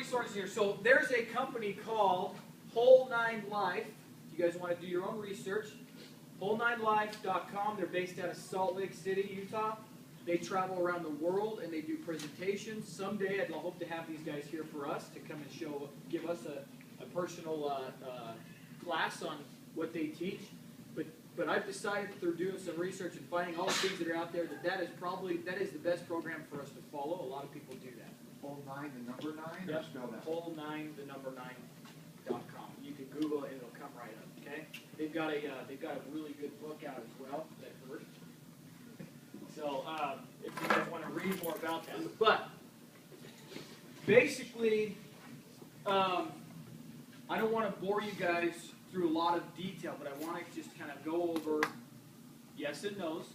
resources here. So there's a company called Whole 9 Life. If you guys want to do your own research, whole9life.com. They're based out of Salt Lake City, Utah. They travel around the world and they do presentations. Someday I'd hope to have these guys here for us to come and give us a personal class on what they teach. But I've decided through doing some research and finding all the things that are out there that is the best program for us to follow. A lot of people do that. Whole 9, the number 9, yep. Or spell that? Whole9, the number 9.com. You can Google it and it'll come right up. Okay. They've got a really good book out as well. That first. So if you guys want to read more about that, but basically, I don't want to bore you guys through a lot of detail, but I want to just kind of go over yes and no's,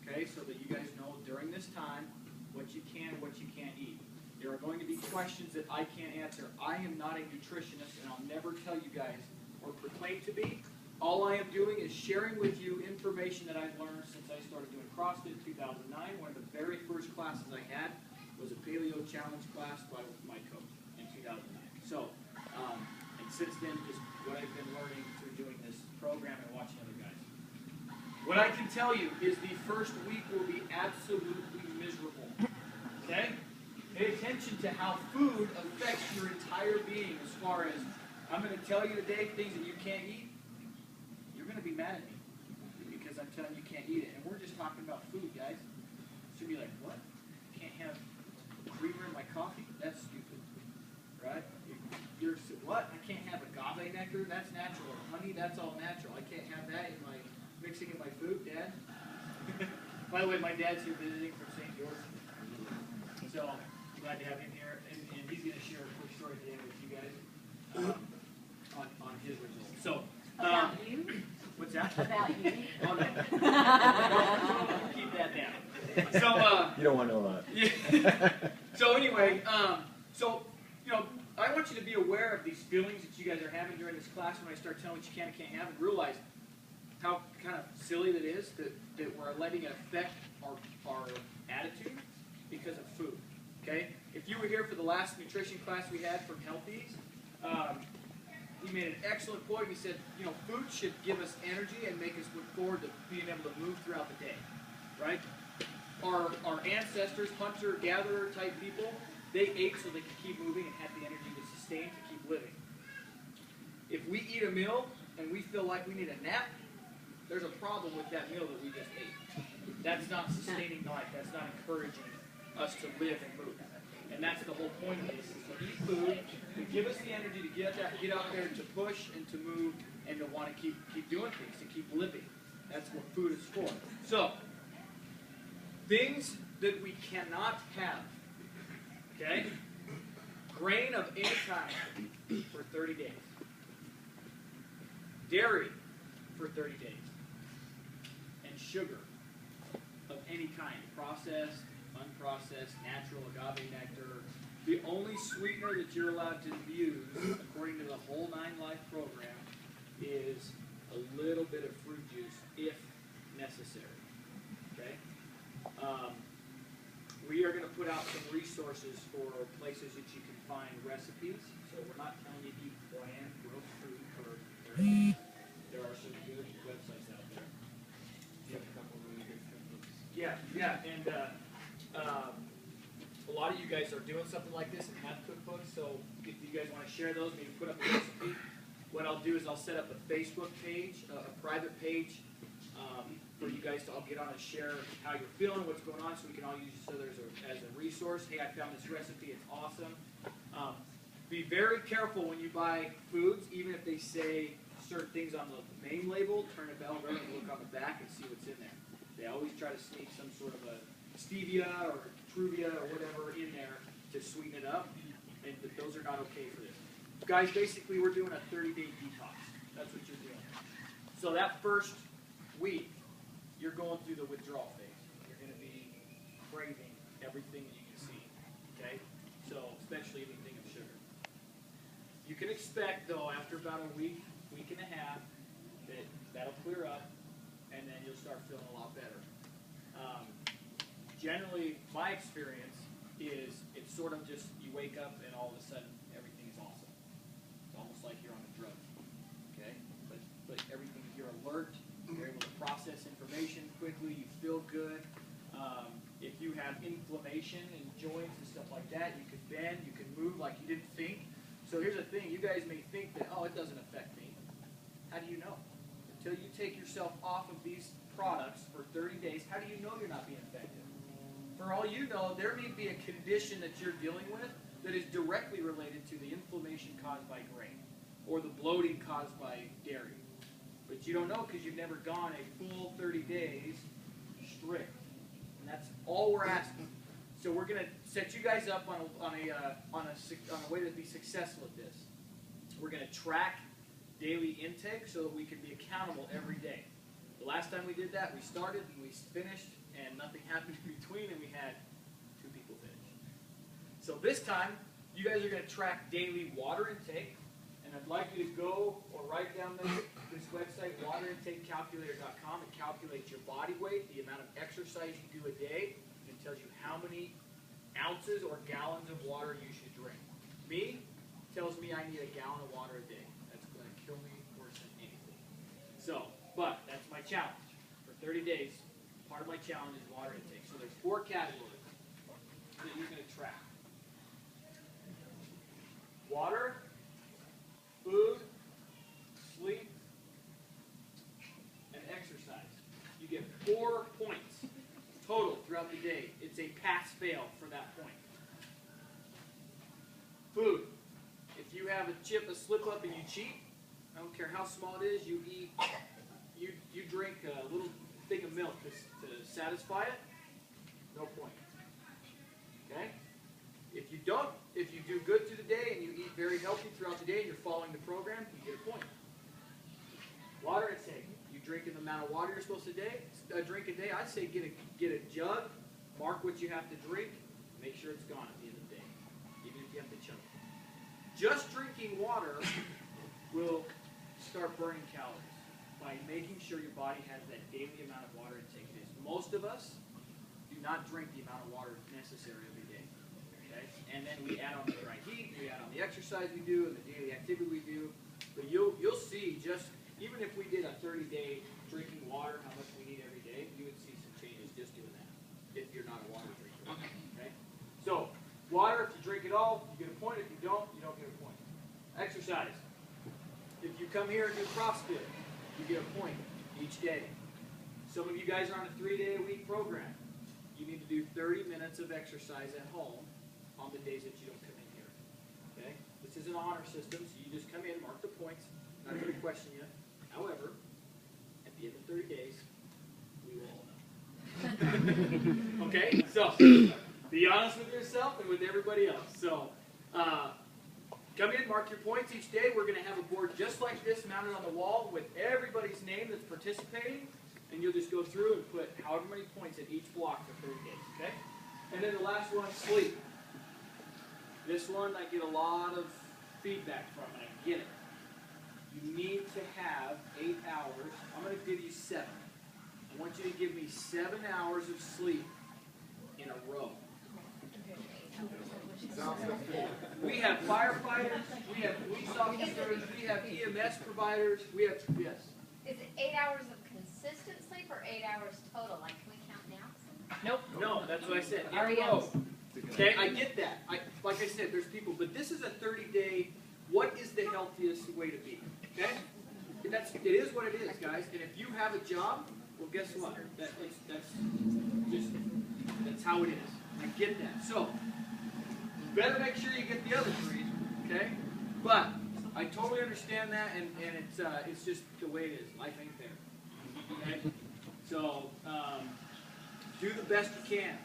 okay, so that you guys know during this time what you can and what you can't eat. There are going to be questions that I can't answer. I am not a nutritionist, and I'll never tell you guys or proclaim to be. All I am doing is sharing with you information that I've learned since I started doing CrossFit in 2009. One of the very first classes I had was a Paleo challenge class by my coach in 2009. So, and since then, just what I've been learning through doing this program and watching other guys. What I can tell you is the first week will be absolutely miserable. Okay? Pay attention to how food affects your entire being as far as, I'm going to tell you today things that you can't eat. You're going to be mad at me because I'm telling you can't eat it. And we're just talking about food, guys. So you'll be like, what? Can't have creamer in my coffee? That's stupid. Right? You're what? I can't have agave nectar? That's natural. Or honey? That's all natural. I can't have that in my mixing in my food, Dad. By the way, my dad's here visiting from St. George. So I'm glad to have him here. And he's going to share a quick story today with you guys on his results. So, about you? What's that? About you? Oh, no. Keep that down. So, you don't want to know that. Yeah. So anyway, I want you to be aware of these feelings that you guys are having during this class when I start telling what you can and can't have, and realize how kind of silly it is that we're letting it affect our attitude because of food. Okay? If you were here for the last nutrition class we had from Healthies, he made an excellent point. He said, food should give us energy and make us look forward to being able to move throughout the day. Right? Our ancestors, hunter-gatherer type people, they ate so they could keep moving and had the energy to sustain, to keep living. If we eat a meal and we feel like we need a nap, there's a problem with that meal that we just ate. That's not sustaining life. That's not encouraging us to live and move. And that's the whole point of this, is to eat food, to give us the energy to get out there, to push and to move, and to want to keep doing things, to keep living. That's what food is for. So, things that we cannot have. Okay? Grain of any kind for 30 days. Dairy for 30 days. And sugar of any kind. Processed, unprocessed, natural, agave nectar. The only sweetener that you're allowed to use, according to the Whole 9 Life program, is a little bit of fruit juice, if necessary. Okay? We are going to put out some resources for places that you can find recipes. So we're not telling you to eat bland, gross food. There are some good websites out there. You have a couple really good cookbooks. Yeah, and a lot of you guys are doing something like this and have cookbooks. So if you guys want to share those, maybe put up a recipe. What I'll do is I'll set up a Facebook page, a private page. For you guys to all get on and share how you're feeling, what's going on, so we can all use each other as a resource. Hey, I found this recipe, it's awesome. Be very careful when you buy foods, even if they say certain things on the main label, turn a bell and look on the back and see what's in there. They always try to sneak some sort of a stevia or truvia or whatever in there to sweeten it up, and those are not okay for this. Guys, basically we're doing a 30-day detox. That's what you're doing. So that first week, you're going through the withdrawal phase. You're going to be craving everything that you can see, okay? So, especially anything of sugar. You can expect, though, after about a week and a half, that'll clear up, and then you'll start feeling a lot better. Generally, my experience is it's sort of just, you wake up and all of a sudden everything is awesome. It's almost like you're on a drug, okay? But everything, you're alert, you're able to process information quickly, you feel good. If you have inflammation in joints and stuff like that, you can bend, you can move like you didn't think. So here's the thing, you guys may think that, oh, it doesn't affect me. How do you know? Until you take yourself off of these products for 30 days, how do you know you're not being affected? For all you know, there may be a condition that you're dealing with that is directly related to the inflammation caused by grain or the bloating caused by dairy. But you don't know because you've never gone a full 30 days strict. And that's all we're asking. So we're going to set you guys up on a way to be successful at this. We're going to track daily intake so that we can be accountable every day. The last time we did that, we started and we finished, and nothing happened in between, and we had 2 people finish. So this time, you guys are going to track daily water intake, and I'd like you to go or write down this website, waterintake.calculator.com, and calculate your body weight, the amount of exercise you do a day, and it tells you how many ounces or gallons of water you should drink. Me tells me I need a gallon of water a day. That's going to kill me worse than anything. So, but that's my challenge. For 30 days, part of my challenge is water intake. So there's 4 categories that you're going to track. Water, food, sleep, and exercise. You get 4 points total throughout the day. It's a pass-fail for that point. Food. If you have a chip, a slip-up, and you cheat, I don't care how small it is, you eat, you drink a little thing of milk to satisfy it, no point. Okay? If you do good through the day and you eat very healthy throughout the day and you're following the program, you get a point. Water intake. You drink the amount of water you're supposed to drink a day. I'd say get a jug, mark what you have to drink, make sure it's gone at the end of the day, even if you have to chug. Just drinking water will start burning calories by making sure your body has that daily amount of water intake it is. Most of us do not drink the amount of water necessary every day. Okay? And then we add on the dry heat, we add on the exercise we do, and the daily activity we do. But you'll see, just even if we did a 30-day drinking water, how much we need every day, you would see some changes just doing that, if you're not a water drinker. Okay? So, water, if you drink it all, you get a point. If you don't get a point. Exercise. If you come here and do CrossFit, you get a point each day. Some of you guys are on a 3-day-a-week program. You need to do 30 minutes of exercise at home on the days that you don't come in here. Okay? This is an honor system, so you just come in, mark the points. I'm not going to question you. However, at the end of 30 days, we will all know. Okay? So, be honest with yourself and with everybody else. So, come in, mark your points each day. We're going to have a board just like this mounted on the wall with everybody's name that's participating. And you'll just go through and put however many points in each block for 30 days. Okay? And then the last one, sleep. This one I get a lot of feedback from, and I get it. You need to have 8 hours. I'm going to give you 7. I want you to give me 7 hours of sleep in a row. We have firefighters, we have police officers, we have EMS providers, we have, yes. Is it 8 hours of consistent sleep or 8 hours total? Like, can we count naps? Nope. No, that's what I said. In a row. Okay, I get that. Like I said, there's people, but this is a 30-day, what is the healthiest way to be? Okay? It is what it is, guys. And if you have a job, well, guess what? That's how it is. I get that. So, you better make sure you get the other 3, okay? But I totally understand that, and it's just the way it is. Life ain't fair. Okay? So, do the best you can.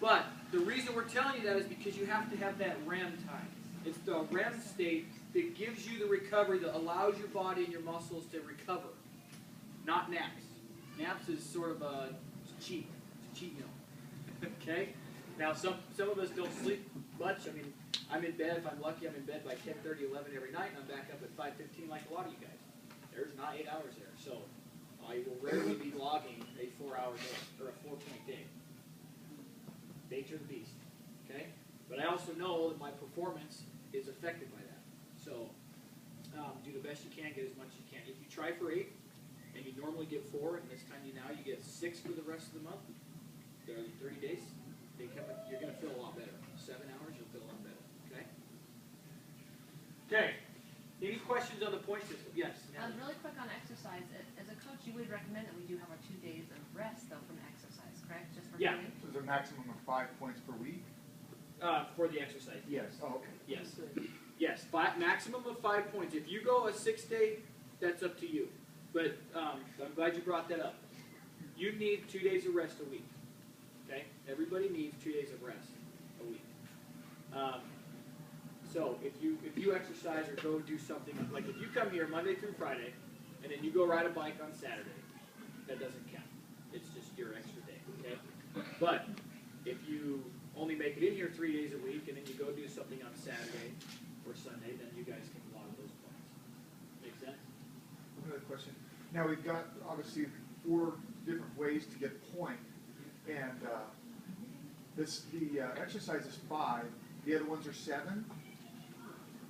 But the reason we're telling you that is because you have to have that REM time. It's the REM state that gives you the recovery, that allows your body and your muscles to recover, not naps. Naps is sort of a cheat meal. Okay? Now, some of us don't sleep much. I mean, I'm in bed, if I'm lucky, I'm in bed by 10:30, 11 every night, and I'm back up at 5:15 like a lot of you guys. There's not 8 hours there. So I will rarely be logging a 4-hour day or a 4-point day. Nature of the beast. Okay? But I also know that my performance is affected by that. So do the best you can, get as much as you can. If you try for 8 and you normally get 4, and this time you get 6 for the rest of the month, 30 days, you're going to feel a lot better. 7 hours, you'll feel a lot better. Okay? Okay. Any questions on the point system? Yes. Really quick on exercise. As a coach, you would recommend that we do have our 2 days of rest, though, from exercise, correct? Just for training? So there's a maximum of 5 points per week? For the exercise. Yes. Oh, okay. Yes. Yes. Maximum of 5 points. If you go a 6-day, that's up to you. But I'm glad you brought that up. You need 2 days of rest a week. Okay? Everybody needs 2 days of rest a week. So if you exercise or go do something, like if you come here Monday through Friday, and then you go ride a bike on Saturday, that doesn't count. It's just your extra day, okay? But if you only make it in here 3 days a week, and then you go do something on Saturday or Sunday, then you guys can log those points. Make sense? Another question. Now we've got obviously 4 different ways to get a point, and the exercise is 5. The other ones are 7.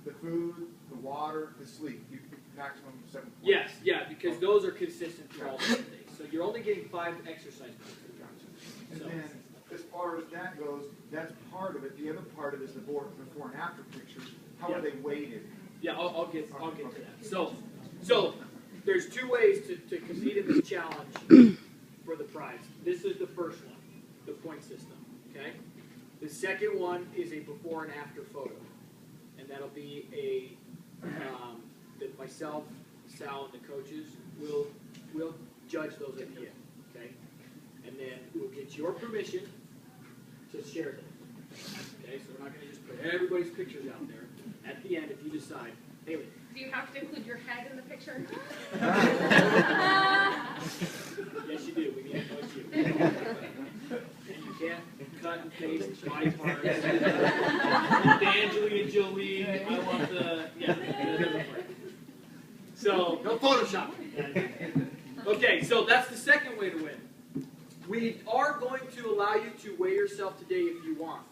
The food, the water, the sleep. You maximum 7 points. Yes, yeah, because those are consistent for all the days. So you're only getting 5 exercise points. And So, then, as far as that goes, that's part of it. The other part of it is the before and after pictures. How are they weighted? yeah, I'll get to that. So there's 2 ways to compete in this challenge for the prize. This is the first one, the point system. Okay. The second one is a before and after photo, and that'll be that myself, Sal, and the coaches will judge those at the end. Okay. And then we'll get your permission to share them. Okay, so we're not going to just put everybody's pictures out there. At the end, if you decide, Haley. Do you have to include your head in the picture? Yes, you do. We need to know it's you. And you can't cut and paste body parts. Angelina Jolie. I want the So no Photoshop. Okay, so that's the second way to win. We are going to allow you to weigh yourself today if you want.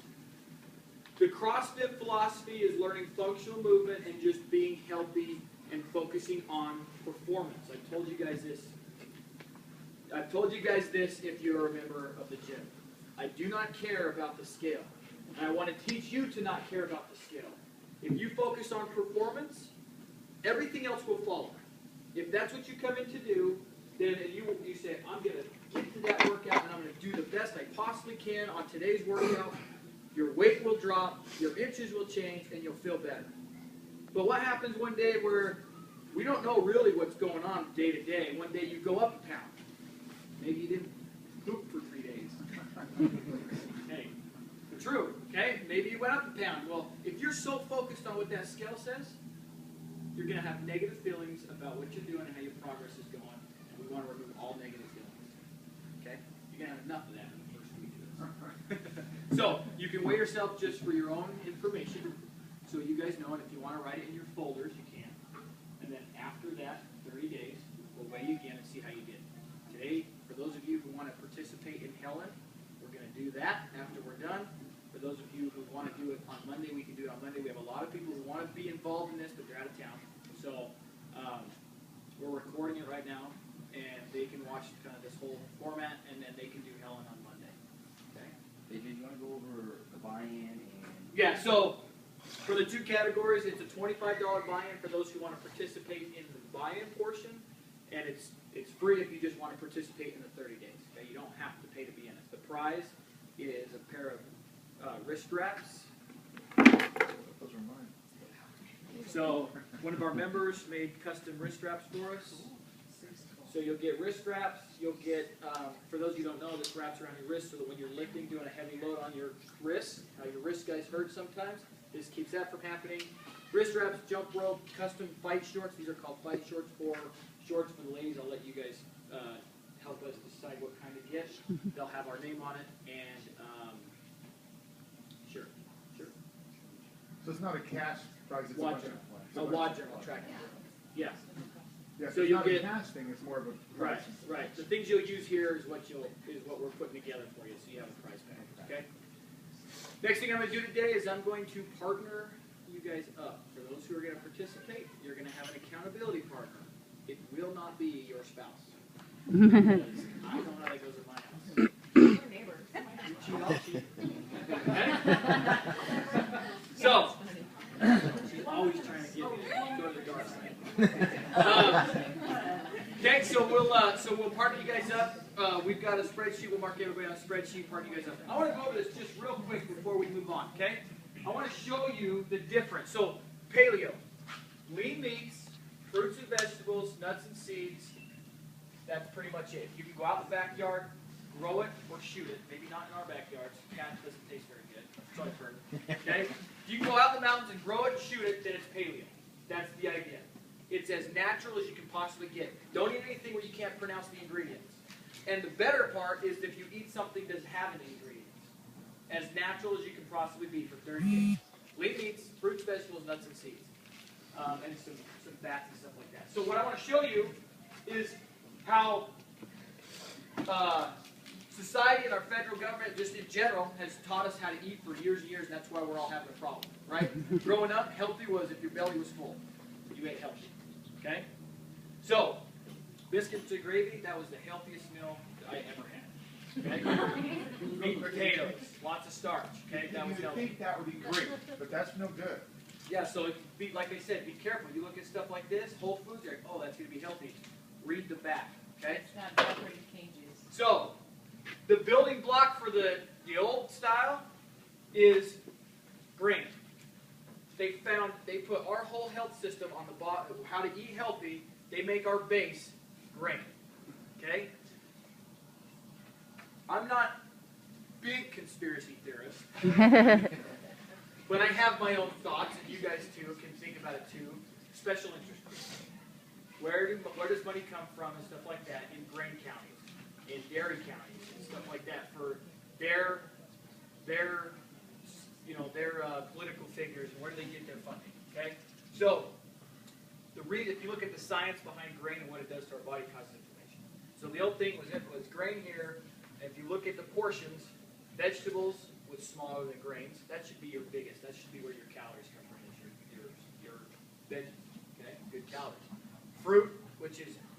The CrossFit philosophy is learning functional movement and just being healthy and focusing on performance. I've told you guys this if you're a member of the gym. I do not care about the scale. And I want to teach you to not care about the scale. If you focus on performance, everything else will follow. If that's what you come in to do, then you say, I'm going to get to that workout and I'm going to do the best I possibly can on today's workout. Your weight will drop, your inches will change, and you'll feel better. But what happens one day where we don't know really what's going on day to day? One day you go up a pound. Maybe you didn't poop for 3 days. Hey, true, okay? Maybe you went up a pound. Well, if you're so focused on what that scale says, you're going to have negative feelings about what you're doing and how your progress is going. And we want to remove all negative feelings. Okay? You're going to have enough of that in the first week of this. So, you can weigh yourself just for your own information, so you guys know, and if you want to write it in your folders, you can. And then after that, 30 days, we'll weigh you again and see how you did. Today, for those of you who want to participate in Helen, we're going to do that after we're done. For those of you who want to do it on Monday, we can do it on Monday. We have a lot of people who want to be involved in this, but they're out of town. So, we're recording it right now, and they can watch kind of this whole format, and then they can do Helen on Monday. Okay? Did you want to go over the buy-in and... Yeah, so for the 2 categories, it's a $25 buy-in for those who want to participate in the buy-in portion, and it's free if you just want to participate in the 30 days. Okay? You don't have to pay to be in it. The prize is a pair of wrist wraps. Those are mine. So one of our members made custom wrist straps for us. So you'll get wrist straps. You'll get, for those of you who don't know, this wraps around your wrist so that when you're lifting, doing a heavy load on your wrist, how your wrist guys hurt sometimes, this keeps that from happening. Wrist wraps, jump rope, custom fight shorts. These are called fight shorts, or shorts for the ladies. I'll let you guys help us decide what kind to get. They'll have our name on it, and sure. So it's not a cash prize, it's Wad a journal. it's A wad journal tracking. Yeah. Yeah, So so it's you'll not a get- cash thing, it's more of a Right, prize. right. The things you'll use here is what we're putting together for you, so you have a prize pack. Okay. Next thing I'm going to do today is I'm going to partner you guys up. For those who are going to participate, you're going to have an accountability partner. It will not be your spouse. Because I know how that goes in my house. We're neighbors. You cheat, I'll cheat. Okay? So, she's always trying to get me to go to the dark side. Okay, so we'll partner you guys up. We've got a spreadsheet. We'll mark everybody on a spreadsheet. Partner you guys up. I want to go over this just real quick before we move on. Okay? I want to show you the difference. So, paleo, lean meats, fruits and vegetables, nuts and seeds. That's pretty much it. You can go out in the backyard, grow it, or shoot it. Maybe not in our backyards. Cat doesn't taste very good. So I've heard. Okay? If you can go out in the mountains and grow it and shoot it, then it's paleo. That's the idea. It's as natural as you can possibly get. Don't eat anything where you can't pronounce the ingredients. And the better part is if you eat something that doesn't have any ingredients. As natural as you can possibly be for 30 days. Lean meats, fruits, vegetables, nuts, and seeds. And some fats and stuff like that. So what I want to show you is how society and our federal government, just in general, has taught us how to eat for years and years, and that's why we're all having a problem, right? Growing up, healthy was if your belly was full. You ate healthy, okay? So, biscuits and gravy, that was the healthiest meal I ever had. Okay? Meat and potatoes, lots of starch, okay? That You was would healthy. think that would be great, but that's no good. Yeah, so be, like I said, be careful. You look at stuff like this, Whole Foods, you're like, oh, that's going to be healthy. Read the back, okay? It's not butter and cane juice. So, the building block for the old style is grain. They put our whole health system on the bottom, how to eat healthy. They make our base grain, okay? I'm not big conspiracy theorist, but I have my own thoughts, and you guys too can think about it too. Special interest groups. Where does money come from and stuff like that in grain counties, in dairy counties, and stuff like that for their political figures, and where do they get their funding? Okay, so if you look at the science behind grain and what it does to our body, causes inflammation. So the old thing was if it was grain here, and if you look at the portions, vegetables was smaller than grains. That should be your biggest. That should be where your calories come from. Is your veggies. Okay, good calories. Fruit,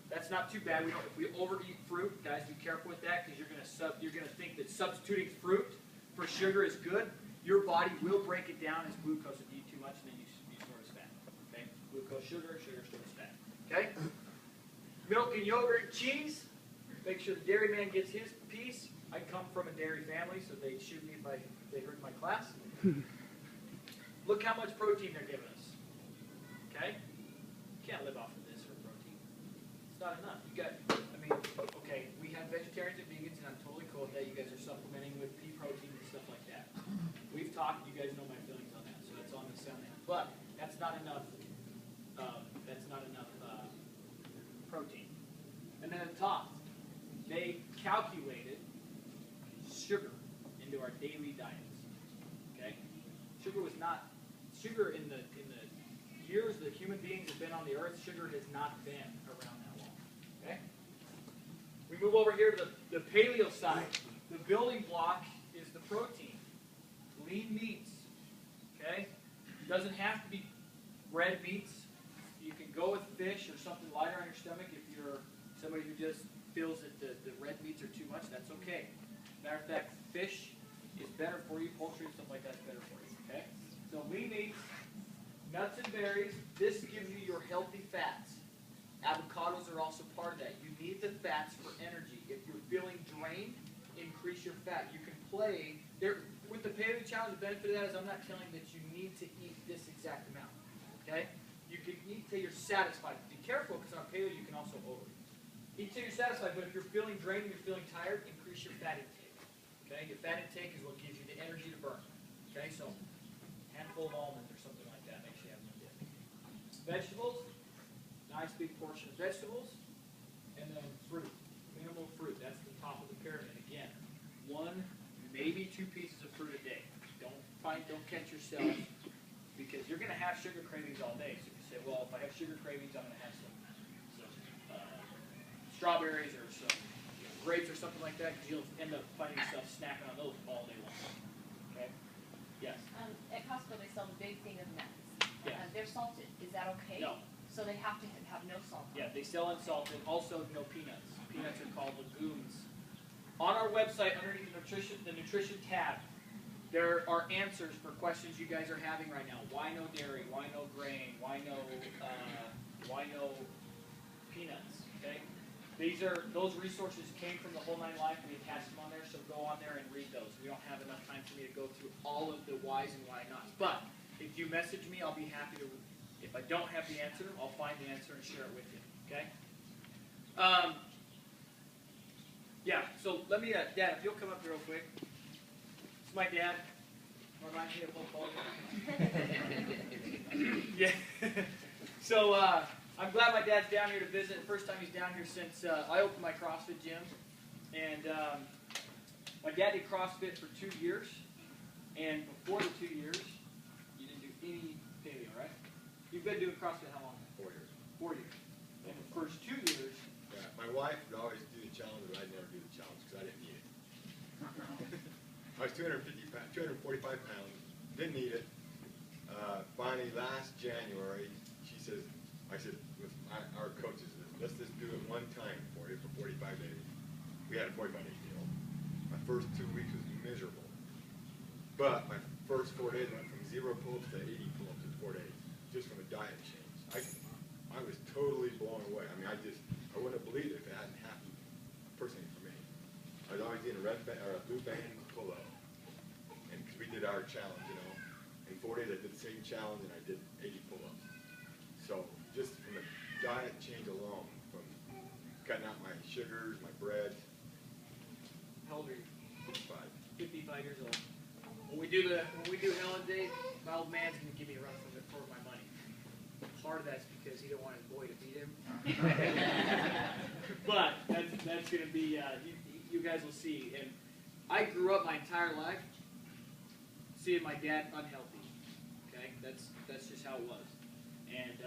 that's not too bad. If we overeat fruit, guys, be careful with that because you're gonna think that substituting fruit for sugar is good. Your body will break it down as glucose if you eat too much, and then you store it as fat. Okay, glucose, sugar stored as fat. Okay, milk and yogurt, and cheese. Make sure the dairy man gets his piece. I come from a dairy family, so they'd shoot me if they heard my class. Look how much protein they're giving us. Okay, you can't live off of this for protein. It's not enough. Okay, we have vegetarians and vegans, and I'm totally cool with that. You guys are supplementing with pea protein and stuff like that. We've talked. You guys know my feelings on that, so that's on the sound end. But that's not enough. Protein. And then at the top, they calculated sugar into our daily diets. Okay, sugar in the years that human beings have been on the earth. Sugar has not been around that long. Okay. We move over here to the paleo side. The building block is the protein. Lean meats. Okay? Doesn't have to be red meats. You can go with fish or something lighter on your stomach if you're somebody who just feels that the red meats are too much. That's okay. Matter of fact, fish is better for you. Poultry and stuff like that's better for you. Okay? So lean meats, nuts and berries. This gives you your healthy fats. Avocados are also part of that. You need the fats for energy. If you're feeling drained, increase your fat. You can play there with the paleo challenge. The benefit of that is I'm not telling you that you need to eat this exact amount. Okay? You can eat till you're satisfied. Be careful because on paleo you can also overeat. Eat till you're satisfied, but if you're feeling drained and you're feeling tired, increase your fat intake. Okay? Your fat intake is what gives you the energy to burn. Okay? So, handful of almonds or something like that makes you have no dip. Vegetables. Nice big portion of vegetables, and then fruit, minimal fruit. That's the top of the pyramid. Again, 1, maybe 2 pieces of fruit a day. Don't catch yourself because you're going to have sugar cravings all day. So if you say, well, if I have sugar cravings, I'm going to have some strawberries or some grapes or something like that, because you'll end up finding yourself snacking on those all day long. Okay. Yes. At Costco, they sell the big thing of nuts. Yes. They're salted. Is that okay? No. So they have to have no salt. Yeah, they sell unsalted. Also, no peanuts. Peanuts are called legumes. On our website, underneath the nutrition tab, there are answers for questions you guys are having right now. Why no dairy? Why no grain? Why no peanuts? Okay. Those resources came from the Whole Nine Life. We attached them on there, so go on there and read those. We don't have enough time for me to go through all of the whys and why nots. But if you message me, I'll be happy to. If I don't have the answer, I'll find the answer and share it with you. Okay. Yeah. So let me, Dad, if you'll come up here real quick. It's my dad. Remind me of football. Yeah. So I'm glad my dad's down here to visit. First time he's down here since I opened my CrossFit gym. And my dad did CrossFit for 2 years. And before the 2 years, you didn't do any paleo, right? You've been doing CrossFit how long? 4 years. 4 years. And the first 2 years. Yeah, my wife would always do the challenge, but I'd never do the challenge because I didn't need it. I was 245 pounds, didn't need it. Finally, last January, I said, with our coaches, let's just do it one time for you for 45 days. We had a 45-day deal. My first 2 weeks was miserable. But my first 4 days went from 0 pull-ups to 80 pull-ups in 4 days, just from a diet change. I was totally blown away. I mean, I wouldn't have believed it if it hadn't happened personally for me. I was always getting a blue band pull-up. And because we did our challenge, you know. In 4 days, I did the same challenge, and I did 80 pull-ups. So just from a diet change alone, from cutting out my sugars, my bread. How old are you? 55. 55 years old. When we do Helen Day, my old man's gonna give me a run for my money. Part of that's because he don't want his boy to beat him. But that's gonna be you guys will see. And I grew up my entire life seeing my dad unhealthy. Okay, that's just how it was. And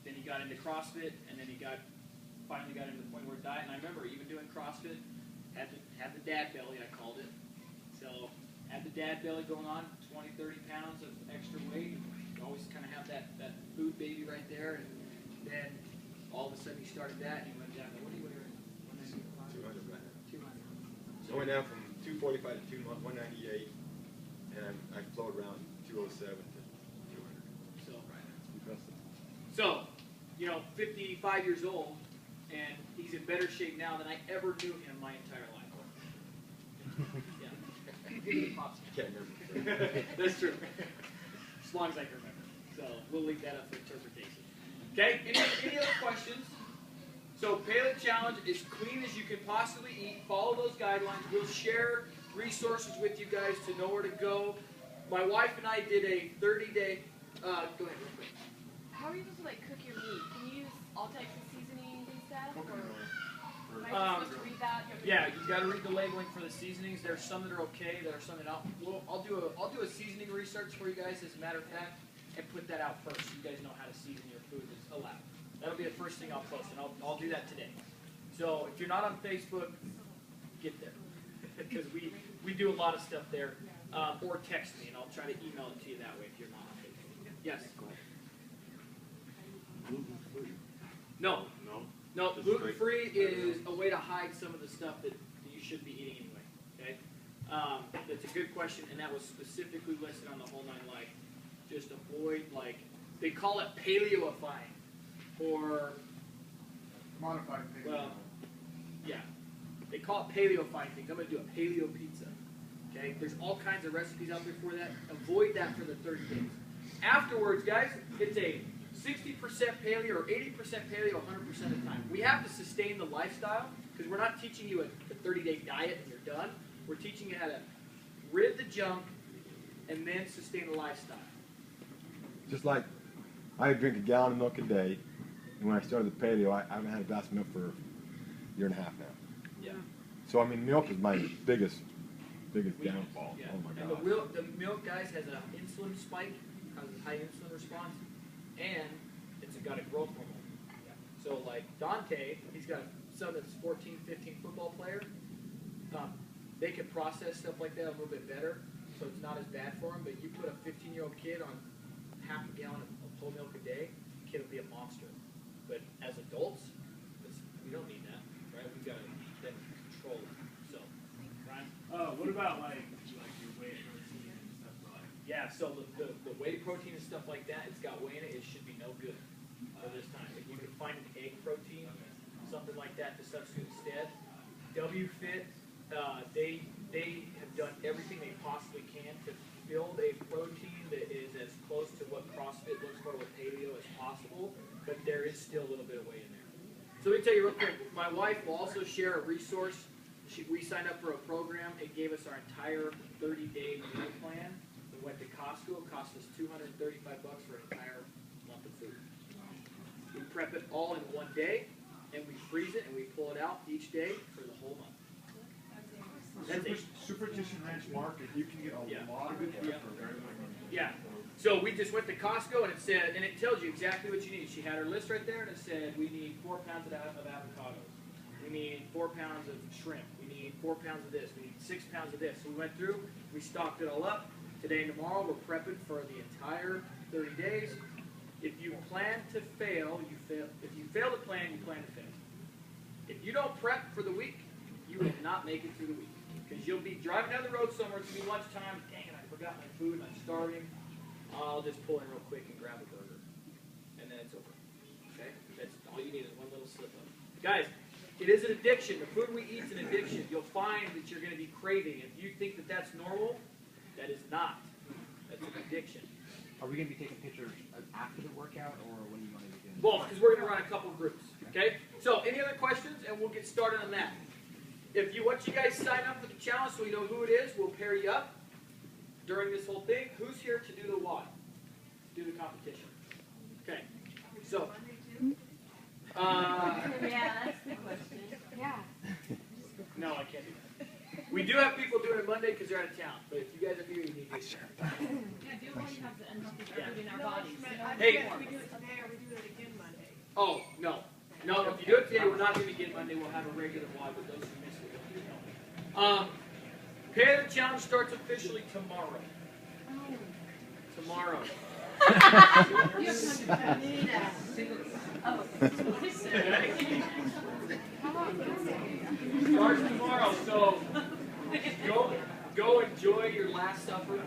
then he got into CrossFit, and then he finally got into the point where diet. And I remember even doing CrossFit, had the dad belly, I called it. So had the dad belly going on, 20, 30 pounds of extra weight. You always kind of have that food baby right there. And then all of a sudden he started that, and he went down to, what do you weigh? 200 right now. 200. So I went down from 245 to 198, and I flowed around 207 to 200. So, 55 years old, and he's in better shape now than I ever knew him my entire life. Yeah. Give me a pops. Can't remember. That's true. As long as I can remember. So we'll leave that up for interpretation. Okay, any other questions? So Paleo Challenge is clean as you can possibly eat. Follow those guidelines. We'll share resources with you guys to know where to go. My wife and I did a 30-day, go ahead real quick. How are you supposed to cook your meat? Can you use all types of seasonings and stuff? Or am I just supposed to read that? Yeah, you got to read the labeling for the seasonings. There's some that are okay. There are some that I'll do a seasoning research for you guys, as a matter of fact, and put that out first so you guys know how to season your food that's allowed. That'll be the first thing I'll post, and I'll do that today. So if you're not on Facebook, get there, because we do a lot of stuff there. Or text me, and I'll try to email it to you that way if you're not on Facebook. Yes. Gluten-free? No. No? No, gluten-free is a way to hide some of the stuff that you should be eating anyway. Okay, that's a good question, and that was specifically listed on the Whole Nine Life. Just avoid, they call it paleoifying, or Modified paleo. well, yeah, they call it paleoifying things. I'm going to do a paleo pizza. Okay, there's all kinds of recipes out there for that. Avoid that for the 30 days. Afterwards, guys, it's a 60% paleo or 80% paleo 100% of the time. We have to sustain the lifestyle because we're not teaching you a 30-day diet and you're done. We're teaching you how to rid the junk and then sustain the lifestyle. Just like I drink a gallon of milk a day, and when I started the paleo, I haven't had a glass of milk for a year and a half now. Yeah. So I mean, milk is my biggest downfall. Yeah. Oh my And God. the milk, guys, has an insulin spike, has a high insulin response, and it's got a growth hormone. Yeah. So like Dante, he's got a son that's 14, 15 football player. They can process stuff like that a little bit better. so it's not as bad for them. But you put a 15-year-old kid on half a gallon of whole milk a day, the kid will be a monster. But as adults, we don't need that, right? We've got to then control it. So, Ryan? What about like your whey protein and stuff like? Yeah, so the whey protein and stuff like that, it's got whey in it. It should be no good for this time. If you can find an egg protein, something like that to substitute instead. WFit, they have done everything they possibly can to build a protein that is as close to what CrossFit looks for with Paleo as possible, but there is still a little bit of whey in there. So let me tell you real quick, my wife will also share a resource. We signed up for a program. It gave us our entire 30-day meal plan. We went to Costco. It cost us $235 for an entire month of food. We prep it all in one day, and we freeze it, and we pull it out each day for the whole month. Superstition Ranch Market, you can get a lot of good stuff for very low money. Yeah. So we just went to Costco, and it said, and it tells you exactly what you need. She had her list right there, and it said, we need 4 pounds of avocados. We need 4 pounds of shrimp. We need 4 pounds of this. We need 6 pounds of this. So we went through, we stocked it all up. Today and tomorrow, we're prepping for the entire 30 days. If you plan to fail, you fail. If you fail to plan, you plan to fail. If you don't prep for the week, you will not make it through the week. Because you'll be driving down the road somewhere, it's going to be lunchtime, dang it, I forgot my food and I'm starving. I'll just pull in real quick and grab a burger. And then it's over. Okay? That's all you need is one little slip up. Guys, it is an addiction. The food we eat is an addiction. You'll find that you're going to be craving. If you think that that's normal, that is not. That's an addiction. Are we going to be taking pictures after the workout, or when are you going to be doing? Both, because we're going to run a couple groups. Okay? So, any other questions? And we'll get started on that. If you want you guys sign up for the challenge so we know who it is, we'll pair you up during this whole thing. Who's here to do the what? Do the competition. Okay. So. Yeah, that's the question. Yeah. No, I can't do that. We do have people doing it Monday because they're out of town. But if you guys are here, you need to. Yeah, do it while you have the unhealthy food in our bodies. Hey. We do it today or we do it again Monday. Oh, no. No, if you do it today, we're not going to get Monday. We'll have a regular vlog with those who missed it. Paleo challenge starts officially tomorrow. Tomorrow. Starts tomorrow, so go enjoy your last supper.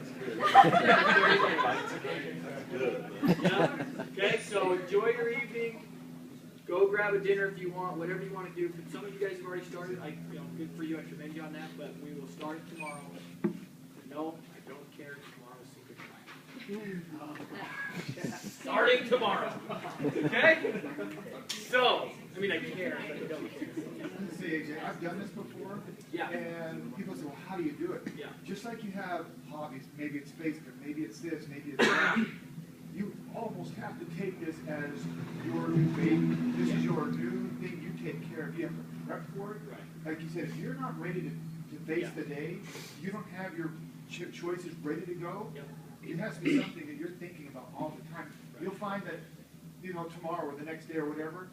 Yeah? Okay, so enjoy your evening. Go grab a dinner if you want, whatever you want to do. Some of you guys have already started. Good for you. I commend you on that. But we will start it tomorrow. No, I don't care. Tomorrow's secret time. Starting tomorrow. Okay? So, I mean, I care, but I don't care. See, AJ, I've done this before. Yeah. And people say, well, how do you do it? Yeah. Just like you have hobbies, maybe it's Facebook, maybe it's this, maybe it's that. You almost have to take this as your new baby. This is your new thing you take care of. You have to prep for it. Right. Like you said, if you're not ready to face the day, you don't have your choices ready to go, Yep. it has to be something that you're thinking about all the time. Right. You'll find that, tomorrow or the next day or whatever,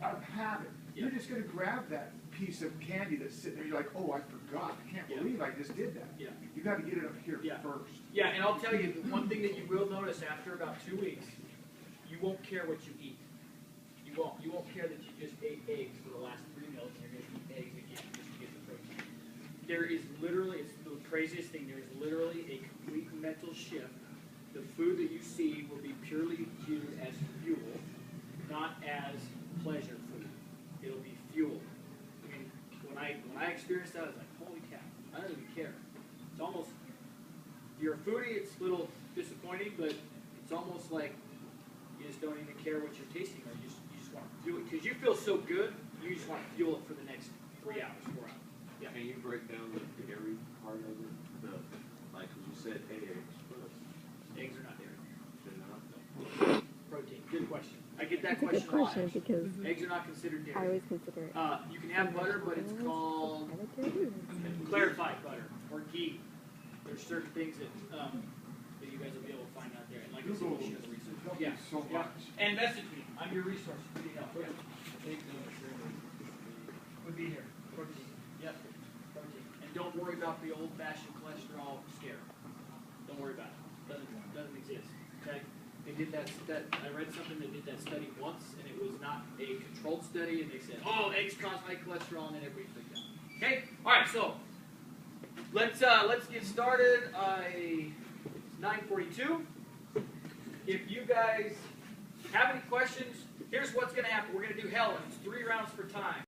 out of habit, you're just going to grab that piece of candy that's sitting there. You're like, oh, I forgot. I can't believe I just did that. Yeah. You got to get it up here Yeah. first. Yeah, and I'll tell you, the one thing that you will notice after about 2 weeks, you won't care what you eat. You won't. You won't care that you just ate eggs for the last 3 meals and you're going to eat eggs again just to get the protein. There is literally, it's the craziest thing, there is literally a complete mental shift. The food that you see will be purely viewed as fuel, not as pleasure food. It'll be fuel. I mean, when I experienced that, I was like, holy cow, I don't even care. It's almost, if you're a foodie, it's a little disappointing, but it's almost like you just don't even care what you're tasting, or you just want to fuel it. Because you feel so good, you just want to fuel it for the next 3 hours, 4 hours. Yeah. Can you break down the dairy part of it? Like you said, eggs. Eggs are not dairy. They're not? No. Protein. Good question. I get that That's a question good a lot. question because Eggs are not considered I dairy. always consider it. You can have butter, but it's called I like dairy. clarified butter or ghee. There's certain things that you guys will be able to find out there. And like I said, we'll share the research. Help you so Yeah. much. And message me. I'm your resource. Pretty help. Would be here. Protein. Yep. Protein. And don't worry about the old-fashioned cholesterol scare. don't worry about it. Doesn't exist. Okay? They did that. I read something. They did that study once, and it was not a controlled study. And they said, "Oh, eggs cause high cholesterol," and then everybody freaked out. Okay. All right. So let's get started. It's 9:42. If you guys have any questions, here's what's going to happen. We're going to do hell, and it's 3 rounds for time.